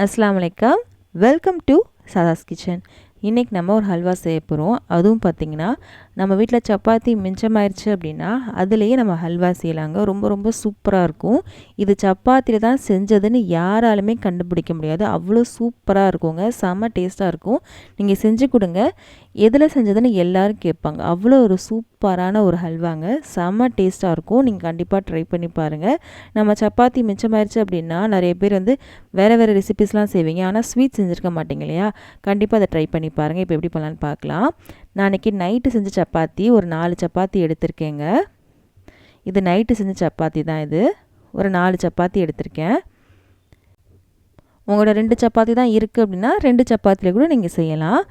அஸ்ஸலாமு அலைக்கும். Welcome to Sadha's kitchen. இன்றைக்கி நம்ம ஒரு ஹல்வா செய்ய போகிறோம். அதுவும் பார்த்திங்கன்னா நம்ம வீட்டில் சப்பாத்தி மிச்சமாயிருச்சு அப்படின்னா அதுலேயே நம்ம ஹல்வா செய்யலாங்க. ரொம்ப ரொம்ப சூப்பராக இருக்கும். இது சப்பாத்தியில் தான் செஞ்சதுன்னு யாராலுமே கண்டுபிடிக்க முடியாது. அவ்வளோ சூப்பராக இருக்குங்க. செம்ம டேஸ்ட்டாக இருக்கும். நீங்கள் செஞ்சு கொடுங்க, எதில் செஞ்சதுன்னு எல்லோரும் கேட்பாங்க. அவ்வளோ ஒரு சூப்பரான ஒரு ஹல்வாங்க. செம்ம டேஸ்ட்டாக இருக்கும். நீங்கள் கண்டிப்பாக ட்ரை பண்ணி பாருங்கள். நம்ம சப்பாத்தி மிச்சமாயிருச்சு அப்படின்னா நிறைய பேர் வேறு வேறு ரெசிபிஸ்லாம் செய்வீங்க, ஆனால் ஸ்வீட் செஞ்சுருக்க மாட்டீங்க இல்லையா? கண்டிப்பாக அதை ட்ரை பண்ணி பாருங்கள். இப்போ எப்படி பண்ணலான்னு பார்க்கலாம். நான் அன்றைக்கி நைட்டு செஞ்ச சப்பாத்தி ஒரு 4 சப்பாத்தி எடுத்திருக்கேங்க. இது நைட்டு செஞ்ச சப்பாத்தி தான். இது ஒரு 4 சப்பாத்தி எடுத்திருக்கேன். உங்களோட 2 சப்பாத்தி தான் இருக்குது அப்படின்னா 2 சப்பாத்தியில் கூட நீங்கள் செய்யலாம்.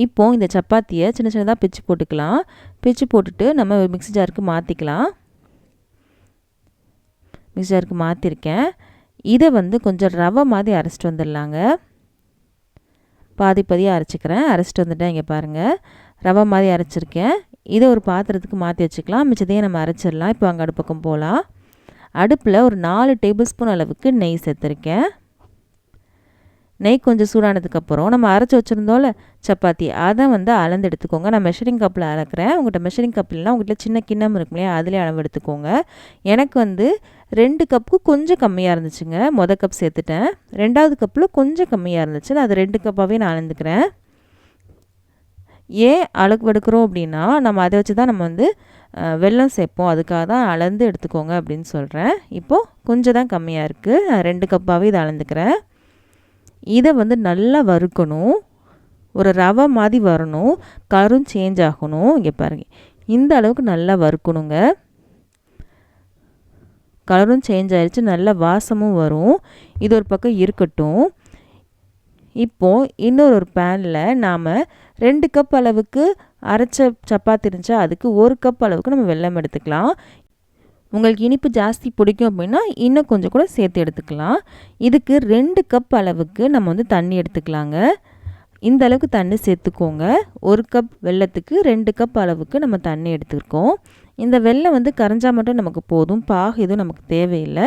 இப்போது இந்த சப்பாத்தியை சின்ன சின்னதாக பிச்சு போட்டுக்கலாம். பிச்சு போட்டுட்டு நம்ம மிக்ஸி ஜாருக்கு மாற்றிக்கலாம். மிக்ஸி ஜாருக்கு மாற்றிருக்கேன். இதை கொஞ்சம் ரவை மாதிரி அரைச்சிட்டு வந்துடலாங்க. பாதி பாதியாக அரைச்சிக்கிறேன். அரைச்சிட்டு வந்துட்டேன். இங்கே பாருங்கள், ரவை மாதிரி அரைச்சிருக்கேன். இதை ஒரு பாத்திரத்துக்கு மாற்றி வச்சுக்கலாம். மிச்சத்தையும் நம்ம அரைச்சிடலாம். இப்போ அங்கே அடுப்பு பக்கம் போகலாம். அடுப்பில் ஒரு 4 டேபிள் ஸ்பூன் அளவுக்கு நெய் சேர்த்துருக்கேன். நெய் கொஞ்சம் சூடானதுக்கப்புறம் நம்ம அரைச்சி வச்சுருந்தோம்ல சப்பாத்தி, அதை அளந்து எடுத்துக்கோங்க. நான் மெஷரிங் கப்பில் அளக்கிறேன். உங்கள்கிட்ட மெஷரிங் கப் இல்லைனா உங்கள்கிட்ட சின்ன கிண்ணம் இருக்கும் இல்லையா, அதிலே அளவு எடுத்துக்கோங்க. எனக்கு 2 கப்புக்கு கொஞ்சம் கம்மியாக இருந்துச்சுங்க. மொதல் கப் சேர்த்துட்டேன். 2வது கப்பில் கொஞ்சம் கம்மியாக இருந்துச்சு. நான் அது 2 கப்பாகவே நான் அளந்துக்கிறேன். ஏன் அளவு எடுக்கிறோம் அப்படின்னா நம்ம அதை வச்சு தான் நம்ம வெல்லம் சேர்ப்போம். அதுக்காக தான் அளந்து எடுத்துக்கோங்க அப்படின்னு சொல்கிறேன். இப்போது கொஞ்சம் தான் கம்மியாக இருக்குது. நான் 2 கப்பாகவே இதை அளந்துக்கிறேன். இதை நல்லா வறுக்கணும். ஒரு ரவை மாதிரி வரணும். கலரும் சேஞ்ச் ஆகணும். இங்கே பாருங்கள், இந்த அளவுக்கு நல்லா வறுக்கணுங்க. கலரும் சேஞ்ச் ஆகிடுச்சு, நல்ல வாசமும் வரும். இது ஒரு பக்கம் இருக்கட்டும். இப்போது இன்னொரு பேனில் நாம் 2 கப் அளவுக்கு அரைச்ச சப்பாத்தி இருந்துச்சா அதுக்கு 1 கப் அளவுக்கு நம்ம வெல்லம் எடுத்துக்கலாம். உங்களுக்கு இனிப்பு ஜாஸ்தி பிடிக்கும் அப்படின்னா இன்னும் கொஞ்சம் கூட சேர்த்து எடுத்துக்கலாம். இதுக்கு 2 கப் அளவுக்கு நம்ம தண்ணி எடுத்துக்கலாங்க. இந்த அளவுக்கு தண்ணி சேர்த்துக்கோங்க. 1 கப் வெல்லத்துக்கு 2 கப் அளவுக்கு நம்ம தண்ணி எடுத்துருக்கோம். இந்த வெல்லம் கரைஞ்சால் மட்டும் நமக்கு போதும். பாகு எதுவும் நமக்கு தேவையில்லை.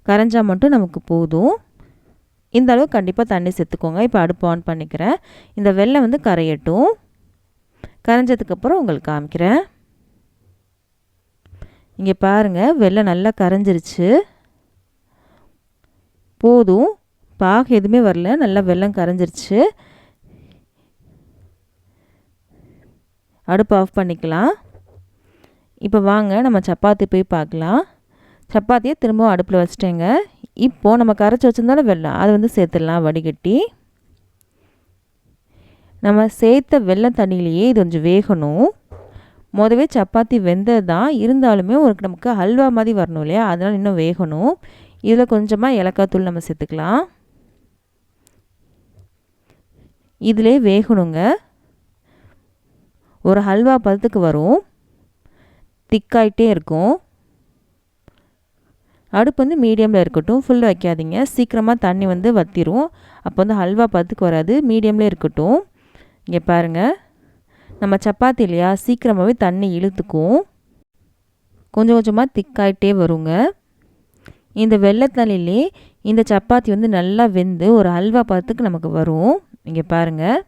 கரைஞ்சால் மட்டும் நமக்கு போதும். இந்த அளவு கண்டிப்பாக தண்ணி சேர்த்துக்கோங்க. இப்போ அடுப்பு ஆன் பண்ணிக்கிறேன். இந்த வெல்லம் கரையட்டும். கரைஞ்சதுக்கப்புறம் உங்களுக்கு காமிக்கிறேன். இங்கே பாருங்கள், வெல்லம் நல்லா கரைஞ்சிருச்சு. போதும், பாகு எதுவுமே வரல, நல்லா வெல்லம் கரைஞ்சிருச்சு. அடுப்பு ஆஃப் பண்ணிக்கலாம். இப்போ வாங்க நம்ம சப்பாத்தி போய் பார்க்கலாம். சப்பாத்தியை திரும்பவும் அடுப்பில் வச்சிட்டேங்க. இப்போது நம்ம கரைச்சி வச்சுருந்தாலும் வெல்லம் அதை சேர்த்துடலாம் வடிகட்டி. நம்ம சேர்த்த வெல்லம் தண்ணியிலேயே இது கொஞ்சம் வேகணும். முதவே சப்பாத்தி வெந்தது தான், இருந்தாலுமே நமக்கு ஹல்வா மாதிரி வரணும் இல்லையா, அதனால் இன்னும் வேகணும். இதில் கொஞ்சமாக ஏலக்காய் தூள் நம்ம சேர்த்துக்கலாம். இதிலே வேகணுங்க. ஒரு ஹல்வா பதத்துக்கு வரும். திக்காயிட்டே இருக்கும். அடுப்பு மீடியமில் இருக்கட்டும். ஃபுல் வைக்காதீங்க, சீக்கிரமாக தண்ணி வற்றிரும். அப்போ ஹல்வா பதத்துக்கு வராது. மீடியமில் இருக்கட்டும். இங்கே பாருங்கள், நம்ம சப்பாத்தி இல்லையா, சீக்கிரமாகவே தண்ணி இழுத்துக்கும். கொஞ்சம் கொஞ்சமாக திக்காயிட்டே வருங்க. இந்த வெள்ளத்தண்ணிலே இந்த சப்பாத்தி நல்லா வெந்து ஒரு ஹல்வா பதத்துக்கு நமக்கு வரும். இங்கே பாருங்கள்,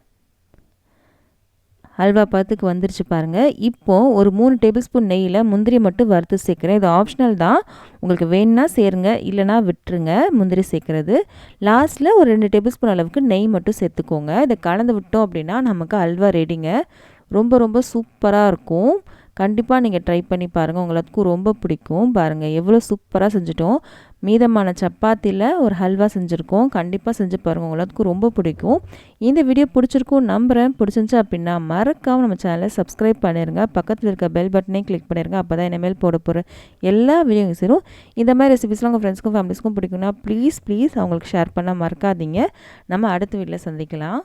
ஹல்வா பதத்துக்கு வந்துருச்சு பாருங்கள். இப்போது ஒரு 3 டேபிள் ஸ்பூன் நெய்யில் முந்திரி மட்டும் வறுத்து சேர்க்குறேன். இது ஆப்ஷனல் தான், உங்களுக்கு வேணுன்னா சேருங்க, இல்லைனா விட்டுருங்க முந்திரி சேர்க்குறது. லாஸ்ட்டில் ஒரு 2 டேபிள் ஸ்பூன் அளவுக்கு நெய் மட்டும் சேர்த்துக்கோங்க. இதை கலந்து விட்டோம் அப்படின்னா நமக்கு ஹல்வா ரெடிங்க. ரொம்ப ரொம்ப சூப்பராக இருக்கும். கண்டிப்பாக நீங்கள் ட்ரை பண்ணி பாருங்கள், உங்களுக்கு ரொம்ப பிடிக்கும். பாருங்கள் எவ்வளோ சூப்பராக செஞ்சுட்டோம். மீதமான சப்பாத்தியில் ஒரு ஹல்வா செஞ்சுருக்கோம். கண்டிப்பாக செஞ்சு பாருங்கள், உங்களுக்கு ரொம்ப பிடிக்கும். இந்த வீடியோ பிடிச்சிருக்கும் நம்புகிறேன். பிடிச்சிருந்துச்சு அப்படின்னா மறக்காமல் நம்ம சேனலை சப்ஸ்கிரைப் பண்ணிடுங்க. பக்கத்தில் இருக்க பெல் பட்டனையும் கிளிக் பண்ணிடுங்க. அப்போ தான் இனிமேல் போட போகிற எல்லா வீடியோவும் சேரும். இந்த மாதிரி ரெசிபிஸ்லாம் உங்கள் ஃப்ரெண்ட்ஸ்க்கும் ஃபேமிலிஸ்க்கும் பிடிக்கும்னா ப்ளீஸ் அவங்களுக்கு ஷேர் பண்ண மறக்காதீங்க. நம்ம அடுத்த வீடியோவில் சந்திக்கலாம்.